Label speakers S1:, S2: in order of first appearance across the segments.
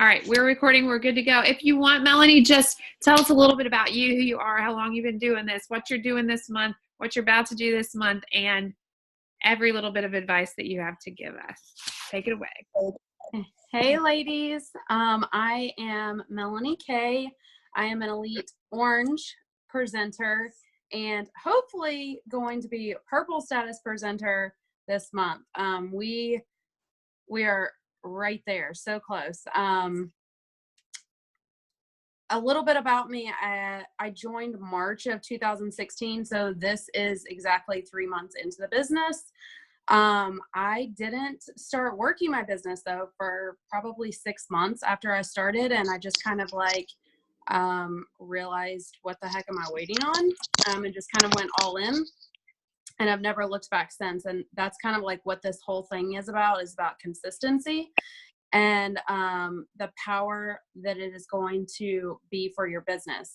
S1: All right, we're recording. We're good to go. If you want, Melanie, just tell us a little bit about you, who you are, how long you've been doing this, what you're doing this month, what you're about to do this month, and every little bit of advice that you have to give us. Take it away.
S2: Hey, ladies. I am Melanie K. I am an Elite Orange presenter and hopefully going to be Purple status presenter this month. We are right there, so close. A little bit about me. I joined March of 2016, so this is exactly 3 months into the business. I didn't start working my business though for probably 6 months after I started, and I just kind of like realized, what the heck am I waiting on? And just kind of went all in, and I've never looked back since. And that's kind of like what this whole thing is about consistency and the power that it is going to be for your business.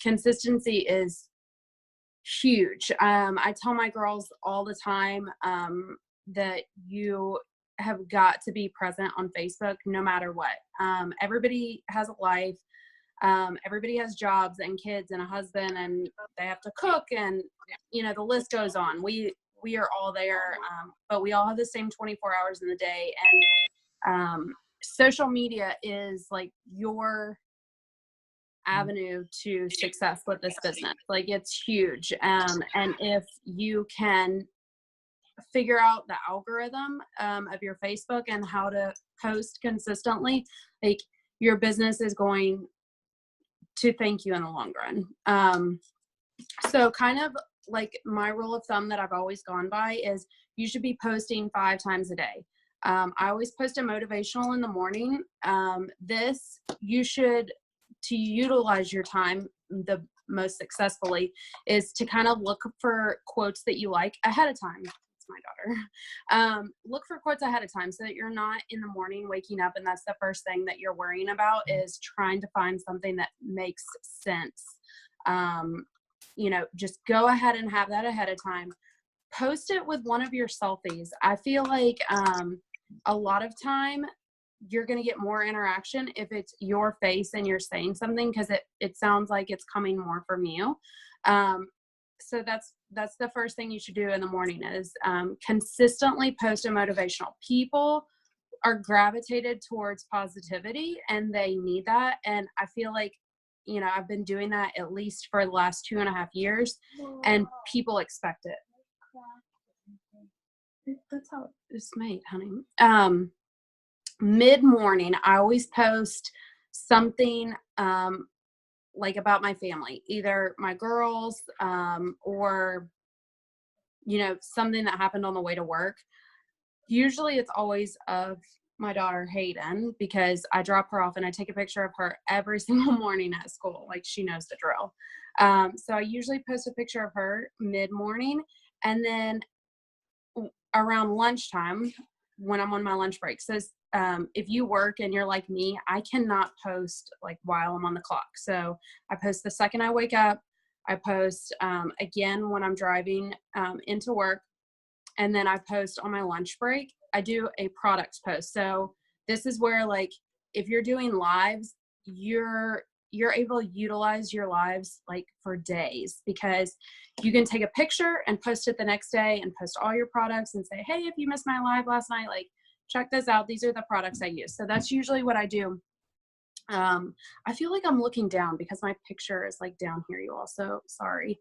S2: Consistency is huge. I tell my girls all the time that you have got to be present on Facebook no matter what. Everybody has a life. Everybody has jobs and kids and a husband, and they have to cook, and the list goes on. We are all there, but we all have the same 24 hours in the day. And social media is like your avenue to success with this business. Like, it's huge. And if you can figure out the algorithm of your Facebook and how to post consistently, like, your business is going to thank you in the long run. So kind of like my rule of thumb that I've always gone by is you should be posting 5 times a day. I always post a motivational in the morning. This, you should, to utilize your time the most successfully, is to kind of look for quotes that you like ahead of time. It's my daughter. Look for quotes ahead of time so that you're not in the morning waking up and that's the first thing that you're worrying about, is trying to find something that makes sense. Just go ahead and have that ahead of time. Post it with one of your selfies. I feel like a lot of time you're going to get more interaction if it's your face and you're saying something, because it sounds like it's coming more from you. So that's the first thing you should do in the morning, is consistently post a motivational. People are gravitated towards positivity and they need that. And I feel like, I've been doing that at least for the last 2.5 years, and people expect it. That's how it's made, honey. Mid-morning, I always post something like about my family, either my girls or something that happened on the way to work. Usually it's always of my daughter Hayden, because I drop her off and I take a picture of her every single morning at school. Like, she knows the drill. So I usually post a picture of her mid-morning, and then around lunchtime when I'm on my lunch break. So if you work and you're like me, I cannot post like while I'm on the clock. So I post the second I wake up. I post again when I'm driving into work, and then I post on my lunch break. I do a products post. So this is where, like, if you're doing lives, you're able to utilize your lives like for days, because you can take a picture and post it the next day and post all your products and say, hey, if you missed my live last night, like, check this out. These are the products I use. So that's usually what I do. I feel like I'm looking down because my picture is like down here, you all. So sorry.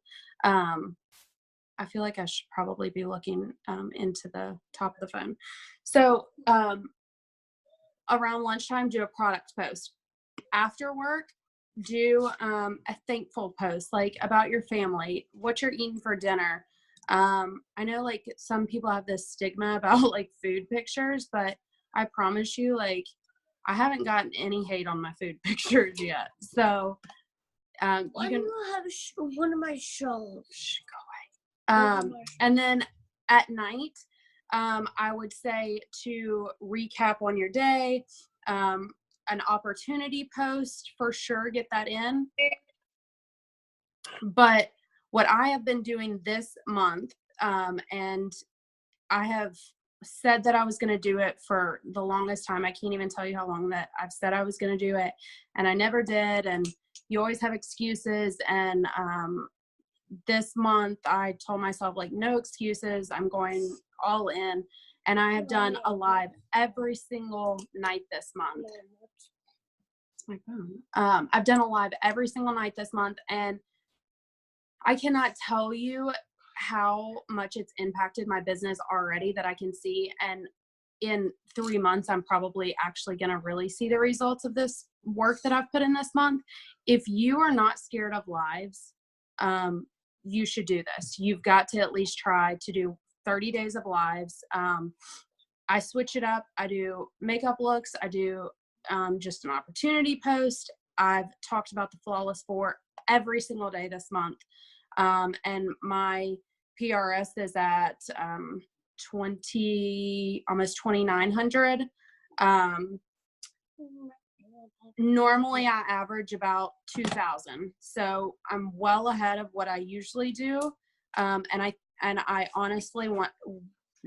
S2: I feel like I should probably be looking into the top of the phone. So around lunchtime, do a product post. After work, do a thankful post, like about your family, what you're eating for dinner. I know like some people have this stigma about like food pictures, but I promise you, like, I haven't gotten any hate on my food pictures yet. So you can have one of my shows. Go away. And then at night, I would say to recap on your day, an opportunity post, for sure, get that in. But what I have been doing this month, and I have said that I was going to do it for the longest time. I can't even tell you how long that I've said I was going to do it, and I never did. And you always have excuses. And this month I told myself, like, no excuses. I'm going all in. And I have done a live every single night this month. It's my phone. I've done a live every single night this month. And I cannot tell you how much it's impacted my business already that I can see. And in 3 months, I'm probably actually going to really see the results of this work that I've put in this month. If you are not scared of lives, you should do this. You've got to at least try to do 30 days of lives. I switch it up. I do makeup looks. I do just an opportunity post. I've talked about the Flawless 4 every single day this month. And my PRS is at almost 2,900. Normally I average about 2,000. So I'm well ahead of what I usually do. And I honestly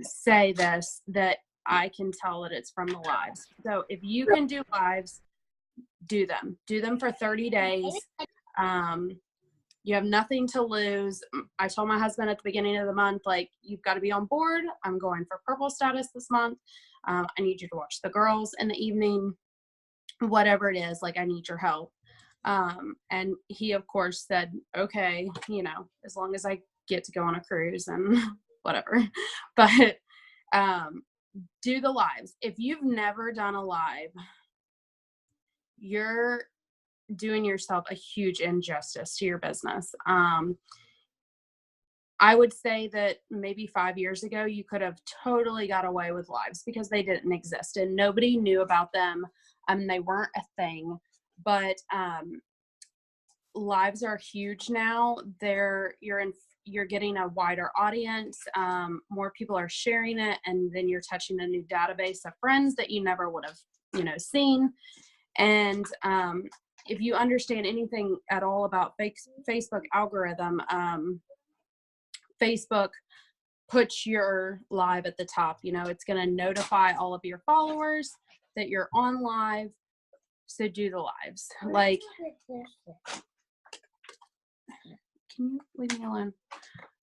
S2: say this, that I can tell that it's from the lives. So if you can do lives, do them for 30 days. You have nothing to lose. I told my husband at the beginning of the month, like, you've got to be on board. I'm going for purple status this month. I need you to watch the girls in the evening, whatever it is, like, I need your help. And he, of course, said, okay, as long as I get to go on a cruise and whatever. But do the lives. If you've never done a live, you're doing yourself a huge injustice to your business. I would say that maybe 5 years ago, you could have totally got away with lives because they didn't exist and nobody knew about them. They weren't a thing, but lives are huge now. You're getting a wider audience. More people are sharing it, and then you're touching a new database of friends that you never would have, seen. And if you understand anything at all about Facebook algorithm, Facebook puts your live at the top. It's going to notify all of your followers that you're on live. So do the lives. Like, can you leave me alone?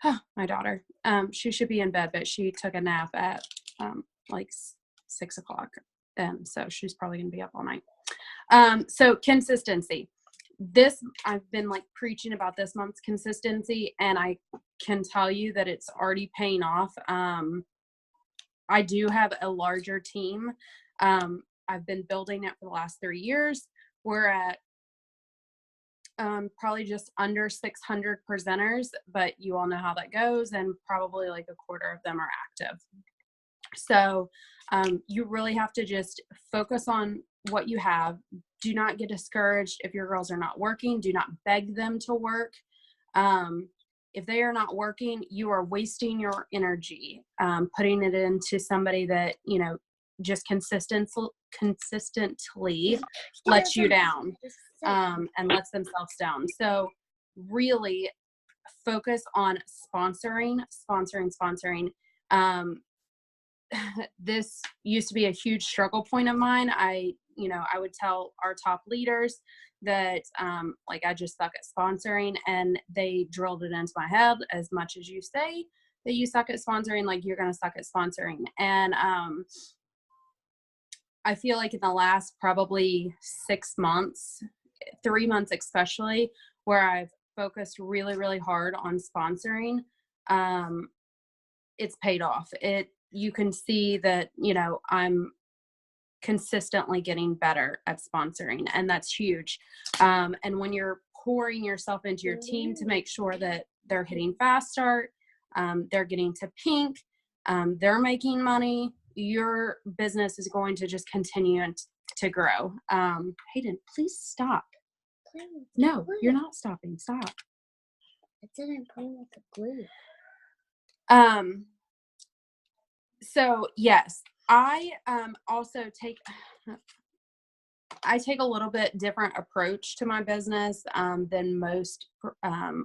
S2: Oh, my daughter. She should be in bed, but she took a nap at like 6 o'clock. And so she's probably going to be up all night. So consistency. I've been like preaching about this month's consistency, and I can tell you that it's already paying off. I do have a larger team. I've been building it for the last 3 years. We're at probably just under 600 presenters, but you all know how that goes, and probably like a quarter of them are active. So you really have to just focus on what you have. Do not get discouraged if your girls are not working. Do not beg them to work. If they are not working, you are wasting your energy putting it into somebody that, just consistently lets you down and lets themselves down. So really focus on sponsoring. This used to be a huge struggle point of mine. I would tell our top leaders that like, I just suck at sponsoring, and they drilled it into my head, as much as you say that you suck at sponsoring, like, you're going to suck at sponsoring. And I feel like in the last probably 6 months, 3 months especially, where I've focused really, really hard on sponsoring, it's paid off. You can see that, I'm consistently getting better at sponsoring, and that's huge. And when you're pouring yourself into your team to make sure that they're hitting fast start, they're getting to pink, they're making money, your business is going to just continue to grow. Hayden, please stop. No, you're not stopping. Stop.
S3: I didn't play with the glue.
S2: So yes, I also take a little bit different approach to my business than most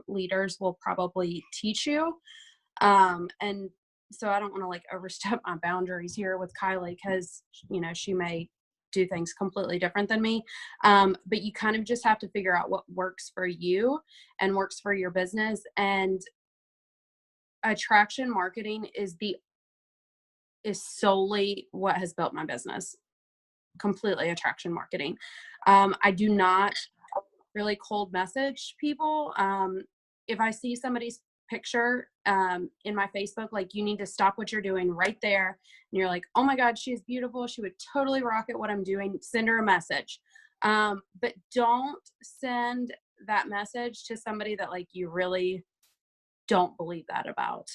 S2: leaders will probably teach you. And so I don't want to like overstep my boundaries here with Kylie because, you know, she may do things completely different than me. But you kind of just have to figure out what works for you and works for your business. And attraction marketing is solely what has built my business. Completely attraction marketing. I do not really cold message people. If I see somebody's picture in my Facebook, like, you need to stop what you're doing right there, and you're like, oh my God, she's beautiful, she would totally rock at what I'm doing, send her a message. But don't send that message to somebody that like you really don't believe that about.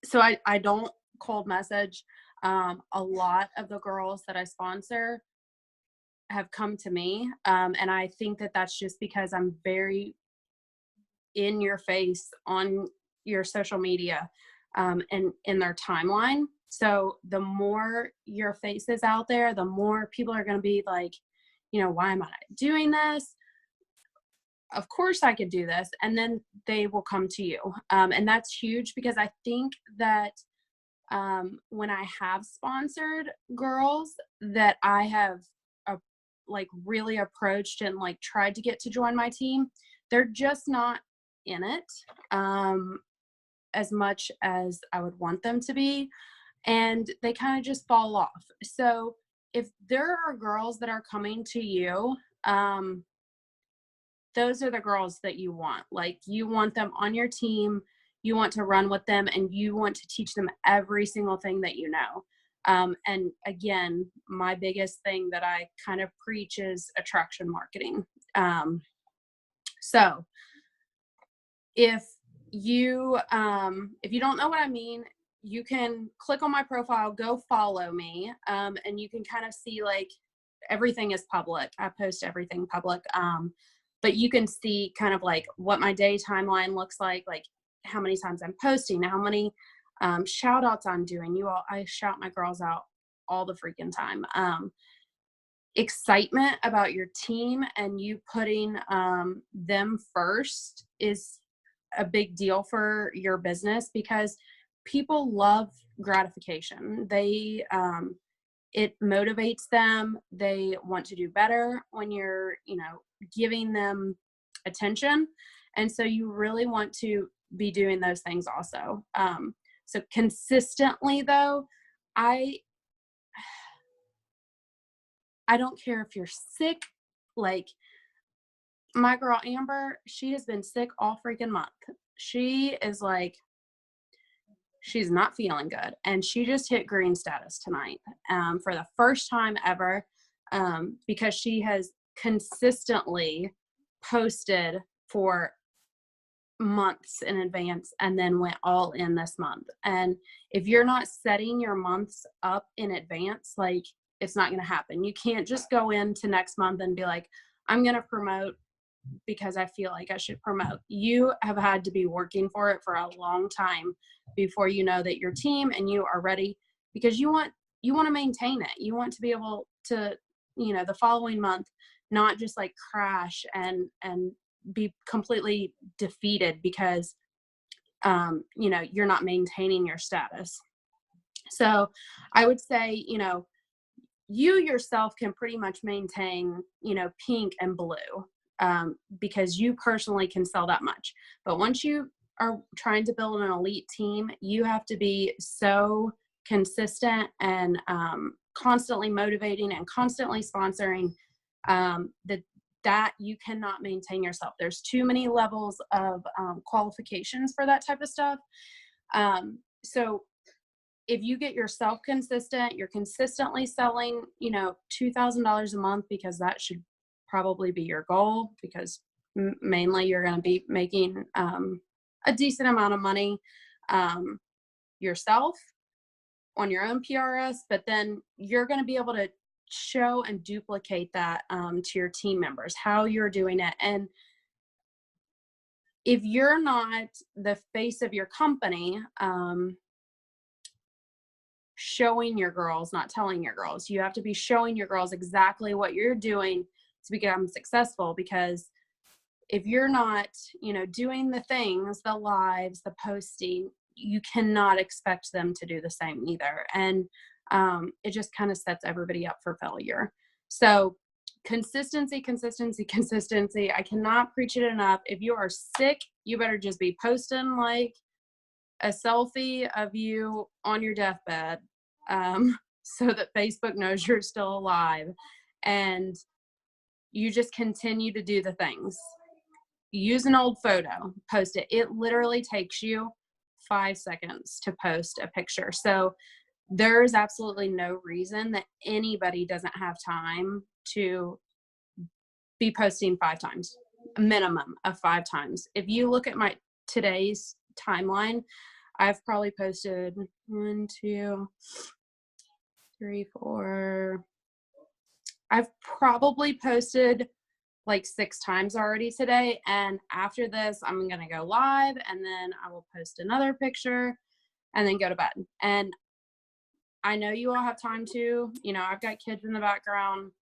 S2: So I don't cold message. A lot of the girls that I sponsor have come to me. And I think that that's just because I'm very in your face on your social media, and in their timeline. So the more your face is out there, the more people are going to be like, you know, why am I doing this? Of course I could do this. And then they will come to you. And that's huge, because I think that when I have sponsored girls that I have like really approached and like tried to get to join my team, they're just not in it as much as I would want them to be, and they kind of just fall off. So if there are girls that are coming to you, those are the girls that you want. Like, you want them on your team, you want to run with them, and you want to teach them every single thing that you know. And again, my biggest thing that I kind of preach is attraction marketing. So if you don't know what I mean, you can click on my profile, go follow me, and you can kind of see, like, everything is public. I post everything public. But you can see kind of like what my day timeline looks like how many times I'm posting, how many shout outs I'm doing. I shout my girls out all the freaking time. Excitement about your team and you putting them first is a big deal for your business, because people love gratification. It motivates them. They want to do better when you're, giving them attention. And so you really want to be doing those things also. So consistently though, I don't care if you're sick. Like, my girl Amber, she has been sick all freaking month. She is like, she's not feeling good. And she just hit green status tonight for the first time ever, because she has consistently posted for months in advance and then went all in this month. And if you're not setting your months up in advance, like, it's not going to happen. You can't just go into next month and be like, I'm going to promote because I feel like I should promote. You have had to be working for it for a long time before you know that your team and you are ready, because you want to maintain it. You want to be able to, the following month, not just like crash and be completely defeated because, you're not maintaining your status. So I would say, you yourself can pretty much maintain, pink and blue, because you personally can sell that much. But once you are trying to build an elite team, you have to be so consistent and constantly motivating and constantly sponsoring, that you cannot maintain yourself. There's too many levels of qualifications for that type of stuff. So if you get yourself consistent, you're consistently selling, $2,000 a month, because that should probably be your goal, because mainly you're going to be making a decent amount of money yourself on your own PRS, but then you're going to be able to show and duplicate that to your team members, how you're doing it. And if you're not the face of your company, showing your girls, not telling your girls, you have to be showing your girls exactly what you're doing to become successful. Because if you're not, doing the things, the lives, the posting, you cannot expect them to do the same either. And it just kind of sets everybody up for failure. So consistency, consistency, consistency. I cannot preach it enough. If you are sick, you better just be posting like a selfie of you on your deathbed, so that Facebook knows you're still alive. And you just continue to do the things. Use an old photo, post it. It literally takes you 5 seconds to post a picture. So there's absolutely no reason that anybody doesn't have time to be posting 5 times, a minimum of 5 times. If you look at my today's timeline, I've probably posted 1, 2, 3, 4. I've probably posted like 6 times already today. And after this, I'm going to go live, and then I will post another picture and then go to bed. And I know you all have time to, I've got kids in the background.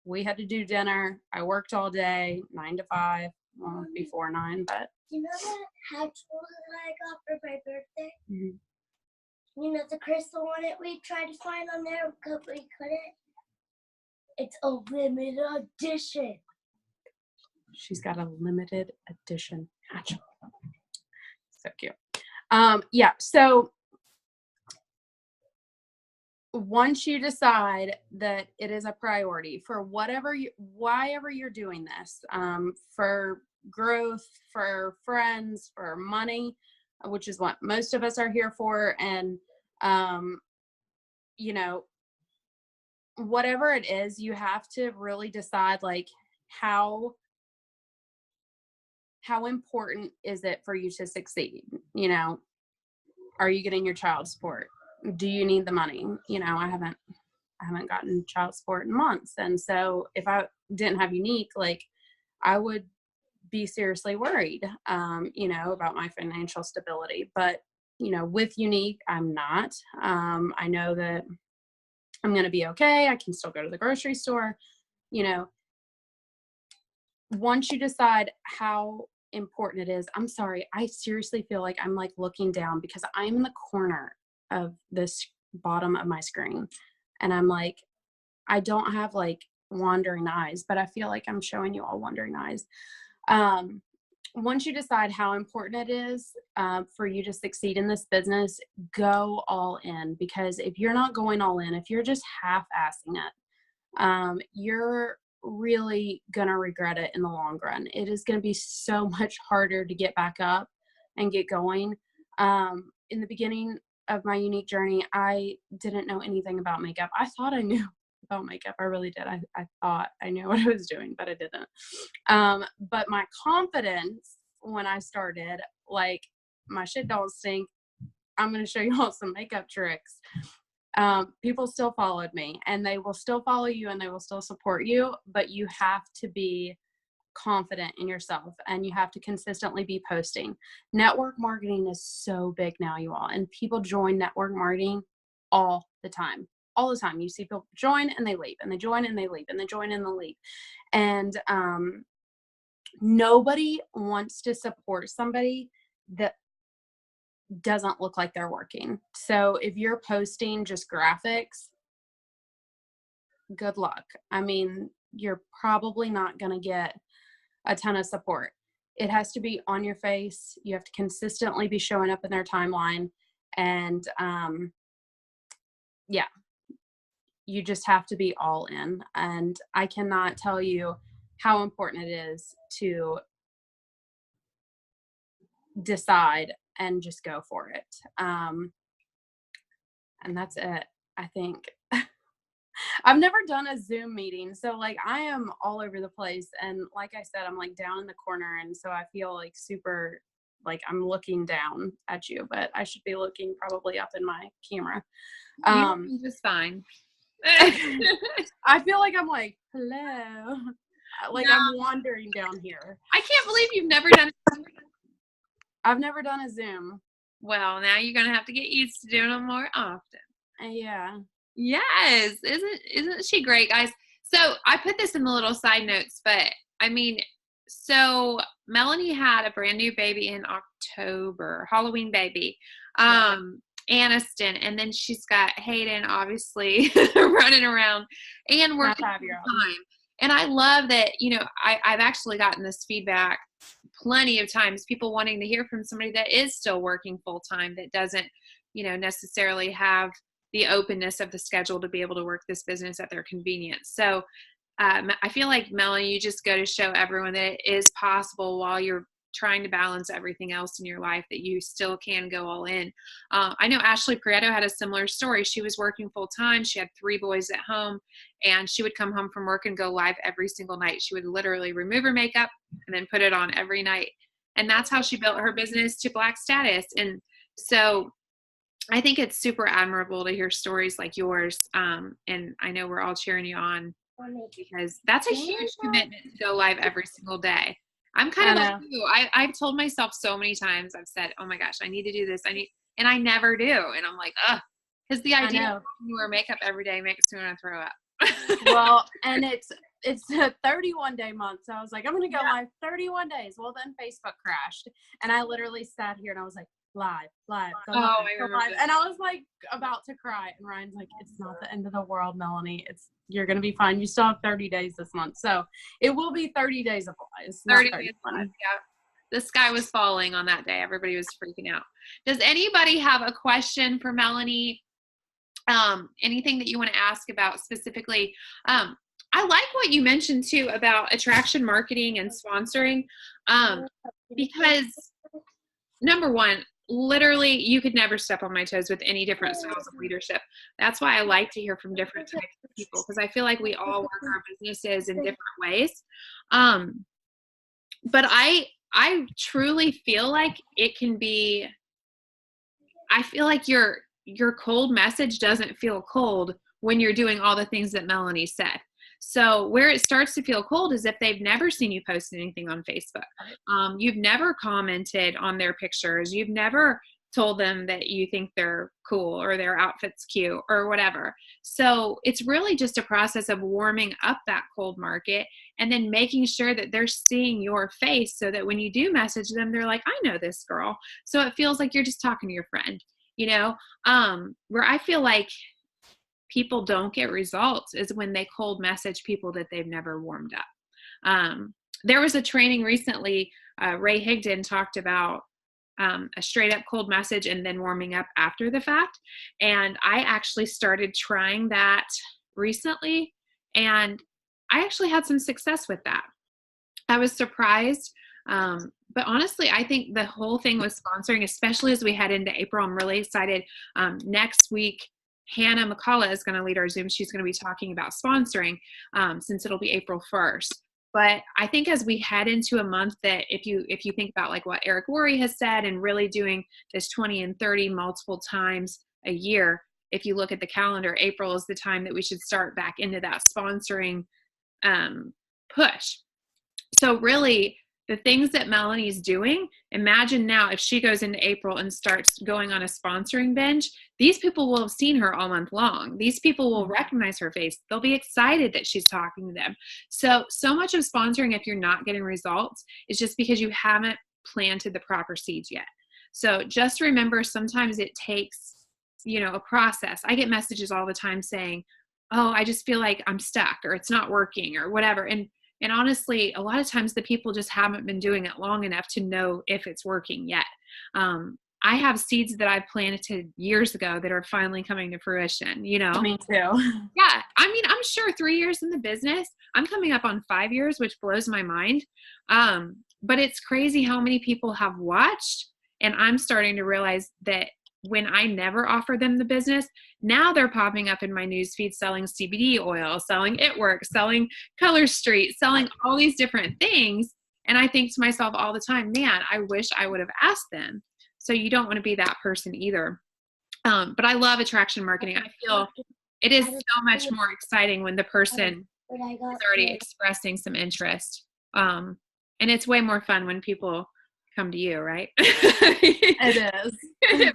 S2: We had to do dinner. I worked all day, 9 to 5, well, before 9, but.
S3: You know that hatchable that I got for my birthday?
S2: Mm-hmm.
S3: You know the crystal one that we tried to find on there, but we couldn't? It's a limited edition.
S2: She's got a limited edition hatchable. So cute. Yeah, so once you decide that it is a priority for whatever whyever you're doing this, for growth, for friends, for money, which is what most of us are here for, and whatever it is, you have to really decide like how important is it for you to succeed? Are you getting your child support? Do you need the money? I haven't gotten child support in months. And so if I didn't have Unique, like I would be seriously worried, about my financial stability. But, with Unique, I'm not. I know that I'm going to be okay. I can still go to the grocery store. Once you decide how important it is, I'm sorry, I seriously feel like I'm like looking down because I'm in the corner of this bottom of my screen, and I'm like, I don't have like wandering eyes, but I feel like I'm showing you all wandering eyes. Once you decide how important it is for you to succeed in this business, go all in. Because if you're not going all in, if you're just half-assing it, you're really going to regret it in the long run. It is going to be so much harder to get back up and get going. In the beginning of my Unique journey, I didn't know anything about makeup. I thought I knew about makeup. I really did. I thought I knew what I was doing, but I didn't. But my confidence when I started, like, my shit don't stink. I'm going to show you all some makeup tricks. People still followed me, and they will still follow you, and they will still support you, but you have to be confident in yourself, and you have to consistently be posting. Network marketing is so big now, you all, and people join network marketing all the time. All the time. You see people join and they leave, and they join and they leave, and they join and they leave. And nobody wants to support somebody that doesn't look like they're working. So if you're posting just graphics, good luck. I mean, you're probably not going to get a ton of support. It has to be on your face. You have to consistently be showing up in their timeline. And yeah, you just have to be all in. And I cannot tell you how important it is to decide and just go for it. And that's it, I think. I've never done a Zoom meeting, so like I am all over the place, and like I said, I'm like down in the corner, and so I feel like super like I'm looking down at you, but I should be looking probably up in my camera.
S1: You're just fine.
S2: I feel like I'm like, hello, like
S1: No.
S2: I'm wandering down here.
S1: I can't believe you've never done it.
S2: I've never done a Zoom.
S1: Well, now you're gonna have to get used to doing them more often.
S2: Yeah.
S1: Yes, isn't she great, guys? So I put this in the little side notes, but I mean, so Melanie had a brand new baby in October, Halloween baby. Aniston, and then she's got Hayden obviously running around and working full time. And I love that, I've actually gotten this feedback plenty of times, people wanting to hear from somebody that is still working full time, that doesn't, necessarily have the openness of the schedule to be able to work this business at their convenience. So I feel like, Melanie, you just go to show everyone that it is possible while you're trying to balance everything else in your life, that you still can go all in. I know Ashley Prieto had a similar story. She was working full time. She had 3 boys at home, and she would come home from work and go live every single night. She would literally remove her makeup and then put it on every night. And that's how she built her business to Black status. And so I think it's super admirable to hear stories like yours. And I know we're all cheering you on, because that's a huge commitment to go live every single day. I'm kind of like you. I've told myself so many times, I've said, oh my gosh, I need to do this. And I never do. And I'm like, ugh, because the idea of you wear makeup every day makes me want to throw up.
S2: Well, and it's a 31-day month. So I was like, I'm going to go live 31 days. Well, then Facebook crashed. And I literally sat here and I was like, live, go live. And I was like about to cry. And Ryan's like, it's not the end of the world, Melanie. You're going to be fine. You still have 30 days this month. So it will be 30 days of lives.
S1: 30 days. Yeah. The sky was falling on that day. Everybody was freaking out. Does anybody have a question for Melanie? Anything that you want to ask about specifically? I like what you mentioned too about attraction marketing and sponsoring, because number one, literally you could never step on my toes with any different styles of leadership. That's why I like to hear from different types of people, because I feel like we all work our businesses in different ways. But I truly feel like it can be, I feel like your cold message doesn't feel cold when you're doing all the things that Melanie said. So where it starts to feel cold is if they've never seen you post anything on Facebook. You've never commented on their pictures. You've never told them that you think they're cool or their outfit's cute or whatever. So it's really just a process of warming up that cold market and then making sure that they're seeing your face, so that when you do message them, they're like, I know this girl. So it feels like you're just talking to your friend, where I feel like people don't get results is when they cold message people that they've never warmed up. There was a training recently, Ray Higdon talked about a straight up cold message and then warming up after the fact. And I actually started trying that recently, and I actually had some success with that. I was surprised. But honestly, I think the whole thing with sponsoring, especially as we head into April, I'm really excited. Next week, Hannah McCullough is going to lead our Zoom. She's going to be talking about sponsoring, since it'll be April 1st. But I think as we head into a month that if you think about like what Eric Worre has said and really doing this 20 and 30 multiple times a year, if you look at the calendar, April is the time that we should start back into that sponsoring push. So really, the things that Melanie's doing, imagine now if she goes into April and starts going on a sponsoring binge, these people will have seen her all month long. These people will recognize her face. They'll be excited that she's talking to them. So much of sponsoring, if you're not getting results, is just because you haven't planted the proper seeds yet. So just remember, sometimes it takes, a process. I get messages all the time saying, oh, I just feel like I'm stuck, or it's not working, or whatever. And honestly, a lot of times the people just haven't been doing it long enough to know if it's working yet. I have seeds that I planted years ago that are finally coming to fruition, Me
S2: too.
S1: Yeah. I mean, I'm sure 3 years in the business, I'm coming up on 5 years, which blows my mind. But it's crazy how many people have watched, and I'm starting to realize that when I never offered them the business, now they're popping up in my newsfeed selling CBD oil, selling It Works, selling Color Street, selling all these different things. And I think to myself all the time, man, I wish I would have asked them. So you don't want to be that person either. But I love attraction marketing. I feel it is so much more exciting when the person is already expressing some interest. And it's way more fun when people come to you, right?
S2: It is.
S1: Like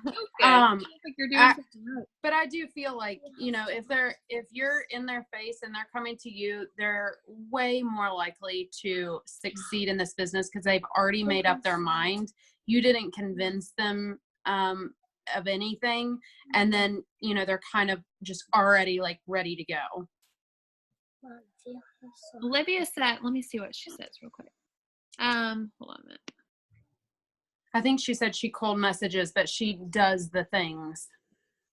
S1: you're doing something right.
S2: But I do feel like, if you're in their face and they're coming to you, they're way more likely to succeed in this business because they've already made up their mind. You didn't convince them of anything. And then, you know, they're kind of just already like ready to go.
S1: Olivia said, let me see what she says real quick. Hold on a minute.
S2: I think she said she cold messages, but she does the things.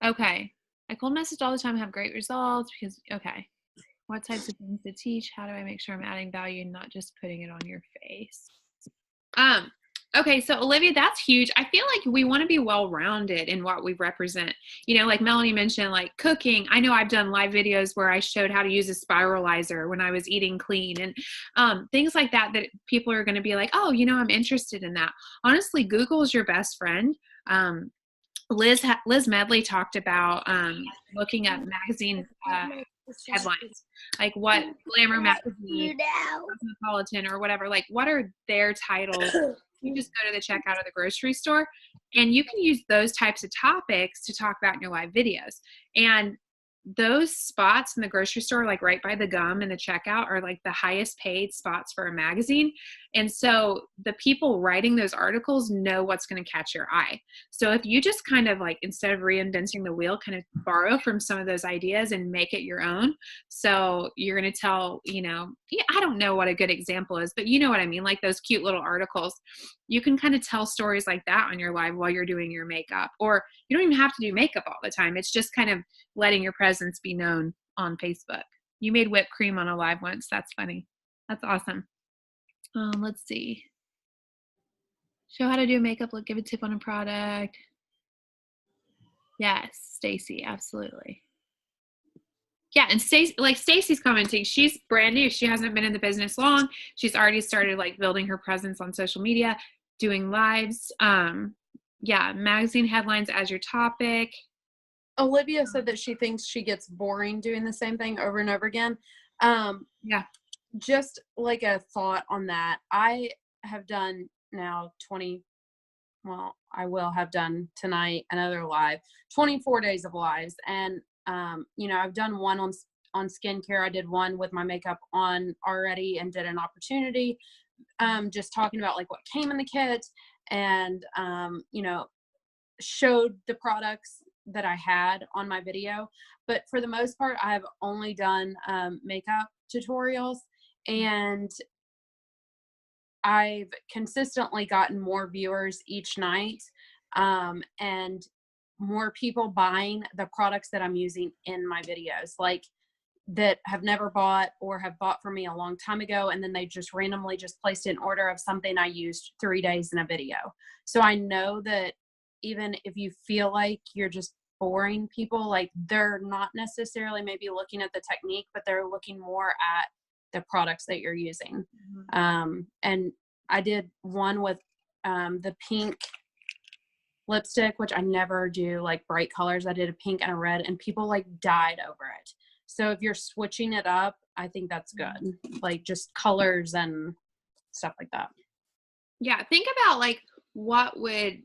S1: Okay. I cold message all the time, have great results because, okay. What types of things to teach? How do I make sure I'm adding value and not just putting it on your face? Okay, so Olivia, that's huge. I feel like we want to be well-rounded in what we represent. You know, like Melanie mentioned, like cooking. I know I've done live videos where I showed how to use a spiralizer when I was eating clean and things like that people are going to be like, oh, you know, I'm interested in that. Honestly, Google is your best friend. Liz Medley talked about looking at magazine headlines, like what Glamour magazine, Cosmopolitan, or whatever, like what are their titles. You just go to the checkout of the grocery store and you can use those types of topics to talk about in your live videos. And those spots in the grocery store, like right by the gum in the checkout, are like the highest paid spots for a magazine. And so the people writing those articles know what's going to catch your eye. So if you just kind of like, instead of reinventing the wheel, kind of borrow from some of those ideas and make it your own. So you're going to tell, you know, I don't know what a good example is, but you know what I mean? Like those cute little articles, you can kind of tell stories like that on your live while you're doing your makeup, or you don't even have to do makeup all the time. It's just kind of letting your presence be known on Facebook. You made whipped cream on a live once. That's funny. That's awesome. Let's see. Show how to do makeup. Give a tip on a product. Yes, Stacy, absolutely. Yeah, and Stacy's commenting, she's brand new. She hasn't been in the business long. She's already started like building her presence on social media, doing lives. Yeah, magazine headlines as your topic.
S2: Olivia said that she thinks she gets boring doing the same thing over and over again.
S1: Yeah.
S2: Just like a thought on that. I have done now I will have done tonight another live, 24 days of lives. And, you know, I've done one on skincare. I did one with my makeup on already and did an opportunity, just talking about like what came in the kit and, you know, showed the products that I had on my video. But for the most part, I've only done makeup tutorials, and I've consistently gotten more viewers each night, and more people buying the products that I'm using in my videos, like that have never bought or have bought from me a long time ago, and then they just randomly just placed an order of something I used 3 days in a video. So I know that even if you feel like you're just boring people, like they're not necessarily maybe looking at the technique, but they're looking more at the products that you're using. And I did one with the pink lipstick, which I never do like bright colors. I did a pink and a red, and people like died over it. So if you're switching it up, I think that's good. Like just colors and stuff like that.
S1: Yeah, think about like what would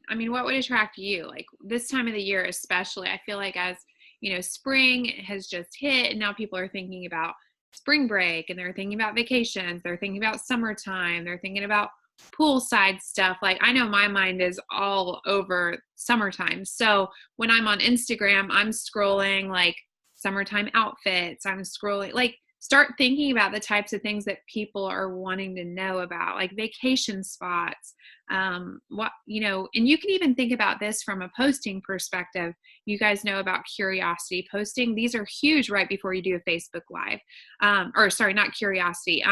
S1: attract you? Like this time of the year especially, I feel like as, you know, spring has just hit and now people are thinking about spring break and they're thinking about vacations, they're thinking about summertime, they're thinking about poolside stuff. Like I know my mind is all over summertime. So when I'm on Instagram, I'm scrolling like summertime outfits. I'm scrolling, like start thinking about the types of things that people are wanting to know about, like vacation spots. What, you know, and you can even think about this from a posting perspective. You guys know about curiosity posting. These are huge right before you do a Facebook Live. Or sorry, not curiosity,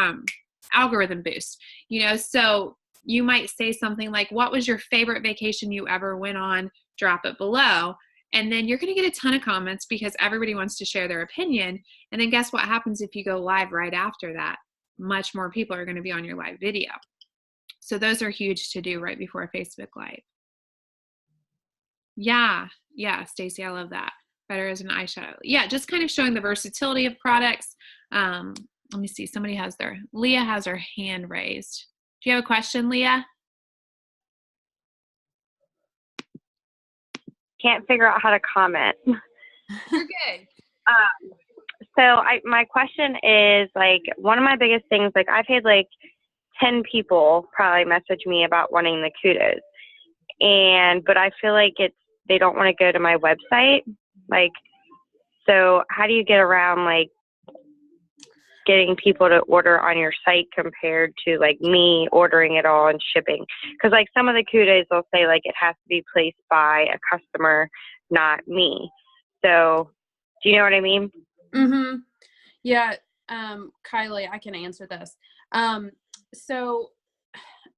S1: algorithm boost, you know, so you might say something like, what was your favorite vacation you ever went on? Drop it below. And then you're going to get a ton of comments because everybody wants to share their opinion. And then guess what happens if you go live right after that? Much more people are going to be on your live video. So those are huge to do right before a Facebook Live. Yeah, Stacey, I love that. Better as an eyeshadow. Yeah, just kind of showing the versatility of products. Let me see. Leah has her hand raised. Do you have a question, Leah?
S4: Can't figure out how to comment.
S1: You're good.
S4: My question is, like, one of my biggest things, like, I've had like 10 people probably message me about wanting the kudos, but I feel like it's they don't want to go to my website. Like, so how do you get around like getting people to order on your site compared to like me ordering it all and shipping? Because like some of the kudos they'll say like it has to be placed by a customer, not me. So do you know what I mean?
S2: Mm-hmm. Yeah. Kylie, I can answer this. So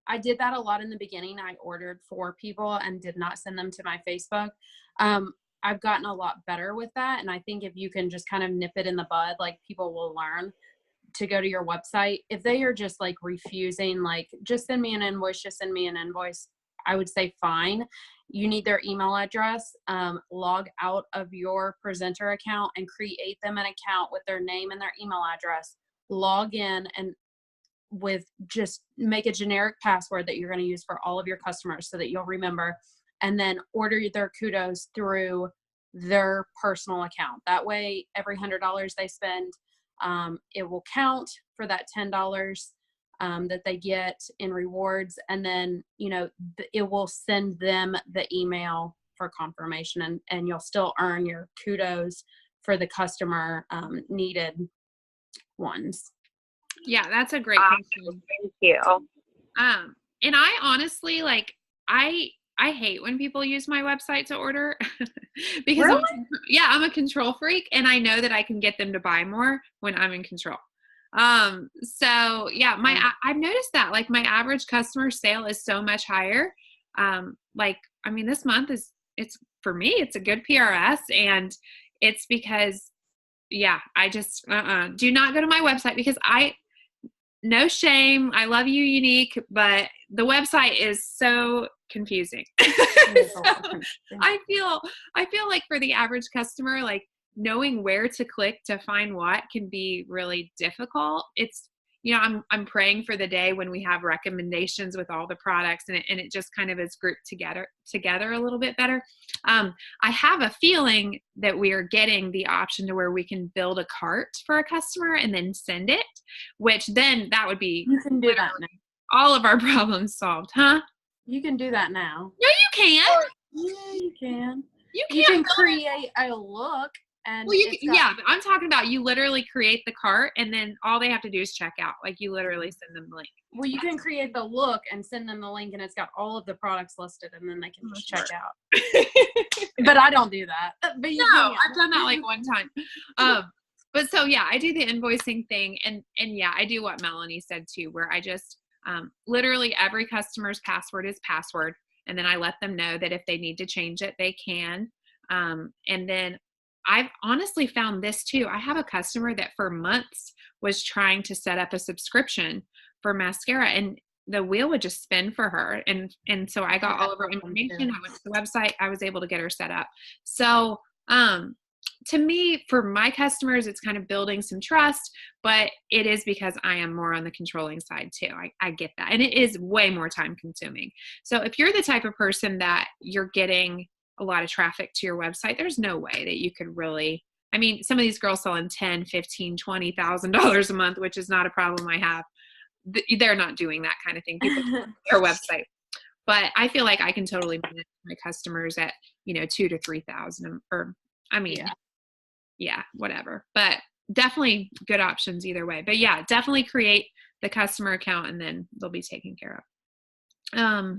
S2: I did that a lot in the beginning. I ordered for people and did not send them to my Facebook. I've gotten a lot better with that. And I think if you can just kind of nip it in the bud, like people will learn to go to your website. If they are just like refusing, like just send me an invoice, just send me an invoice, I would say fine. You need their email address, log out of your presenter account and create them an account with their name and their email address, log in and with just make a generic password that you're going to use for all of your customers so that you'll remember, and then order their kudos through their personal account. That way, every $100 they spend, it will count for that $10 that they get in rewards. And then, you know, it will send them the email for confirmation, and you'll still earn your kudos for the customer needed ones.
S1: Yeah, that's a great question.
S4: Thank you.
S1: And I honestly like I hate when people use my website to order because
S2: Really?
S1: I'm a control freak, and I know that I can get them to buy more when I'm in control. So yeah, I've noticed that like my average customer sale is so much higher. Like, I mean, this month it's for me, it's a good PRS, and it's because I just do not go to my website because no shame. I love you, Unique, but the website is so confusing. So I feel like for the average customer, like knowing where to click to find what can be really difficult. It's, you know, I'm praying for the day when we have recommendations with all the products and it just kind of is grouped together a little bit better. I have a feeling that we are getting the option to where we can build a cart for a customer and then send it, which then that would be
S2: You can do that now.
S1: all of our problems solved, huh?
S2: You can do that now.
S1: No, you can't.
S2: Yeah, you can.
S1: You
S2: You
S1: can't
S2: can create a look and
S1: well, but I'm talking about you literally create the cart and then all they have to do is check out. Like you literally send them the link.
S2: well, you can create the look and send them the link, and it's got all of the products listed, and then they can just check out. But I don't do that. But you can.
S1: I've done that like one time. But so yeah, I do the invoicing thing, and yeah, I do what Melanie said too, where I just literally every customer's password is password, and then I let them know that if they need to change it, they can. And then I've honestly found this too. I have a customer that for months was trying to set up a subscription for mascara, and the wheel would just spin for her. And so I got all of her information. I went to the website. I was able to get her set up. So to me, for my customers, it's kind of building some trust, but it is because I am more on the controlling side too. I get that. And it is way more time consuming. So if you're the type of person that you're getting a lot of traffic to your website, there's no way that you could really, I mean, some of these girls selling $10,000, $15,000, $20,000 a month, which is not a problem I have. They're not doing that kind of thing. People their website. But I feel like I can totally manage my customers at, you know, 2,000 to 3,000 or, I mean, yeah, whatever. But definitely good options either way. But yeah, definitely create the customer account and then they'll be taken care of.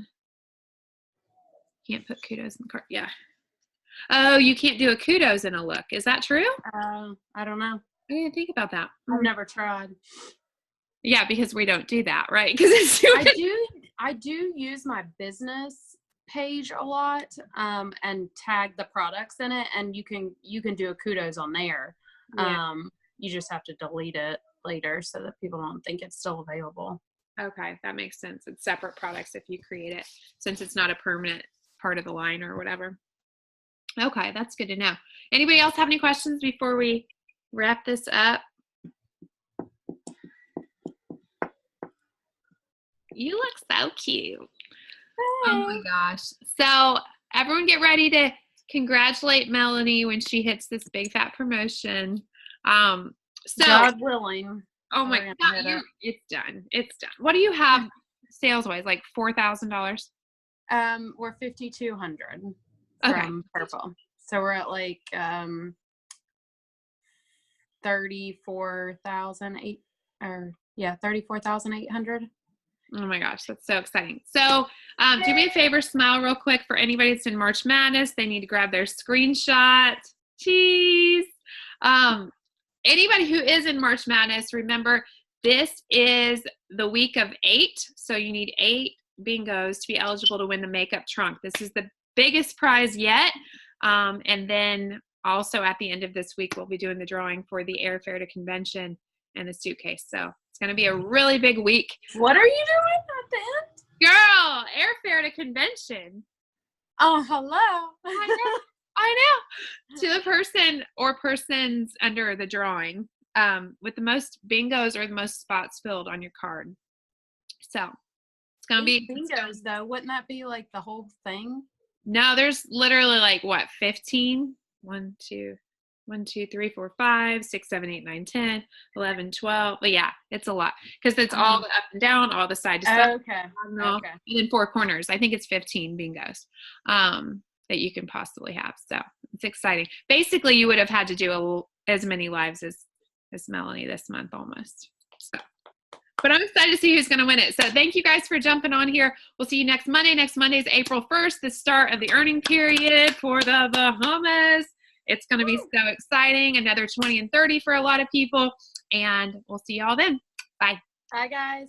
S1: Can't put kudos in the cart. Yeah. Oh, you can't do a kudos in a look. Is that true?
S2: I don't know.
S1: I didn't think about that.
S2: I've never tried.
S1: Yeah, because we don't do that, right? Because it's
S2: I do use my business page a lot, and tag the products in it, and you can do a kudos on there.
S1: Yeah.
S2: You just have to delete it later so that people don't think it's still available.
S1: Okay, that makes sense. It's separate products if you create it, since it's not a permanent part of the line or whatever. Okay, that's good to know. Anybody else have any questions before we wrap this up? You look so cute. Hey. Oh my gosh. So everyone get ready to congratulate Melanie when she hits this big fat promotion. So
S2: God willing.
S1: Oh my God, it's done. It's done. What do you have sales wise? Like $4,000?
S2: We're $5,200.
S1: Okay.
S2: from Purple. So we're at like 34,800.
S1: Oh my gosh, that's so exciting. So do me a favor, smile real quick for anybody that's in March Madness. They need to grab their screenshot. Cheese. Anybody who is in March Madness, remember this is the week of 8. So you need 8 bingos to be eligible to win the makeup trunk. This is the biggest prize yet. And then also at the end of this week, we'll be doing the drawing for the airfare to convention and the suitcase. So it's going to be a really big week.
S2: What are you doing at the end?
S1: Girl, airfare to convention.
S2: Oh, hello.
S1: I know. To the person or persons under the drawing with the most bingos or the most spots filled on your card. So it's going to be
S2: bingos, though. Wouldn't that be like the whole thing?
S1: No, there's literally like what, 15? 1, 2, 3, 4, 5, 6, 7, 8, 9, 10, 11, 12. But yeah, it's a lot because it's all the up and down, all the side to side.
S2: Okay.
S1: And then 4 corners. I think it's 15 bingos that you can possibly have. So it's exciting. Basically, you would have had to do as many lives as Melanie this month almost. So. But I'm excited to see who's going to win it. So thank you guys for jumping on here. We'll see you next Monday. Next Monday is April 1st, the start of the earning period for the Bahamas. It's going to be so exciting. Another 20 and 30 for a lot of people. And we'll see y'all then. Bye.
S2: Bye, guys.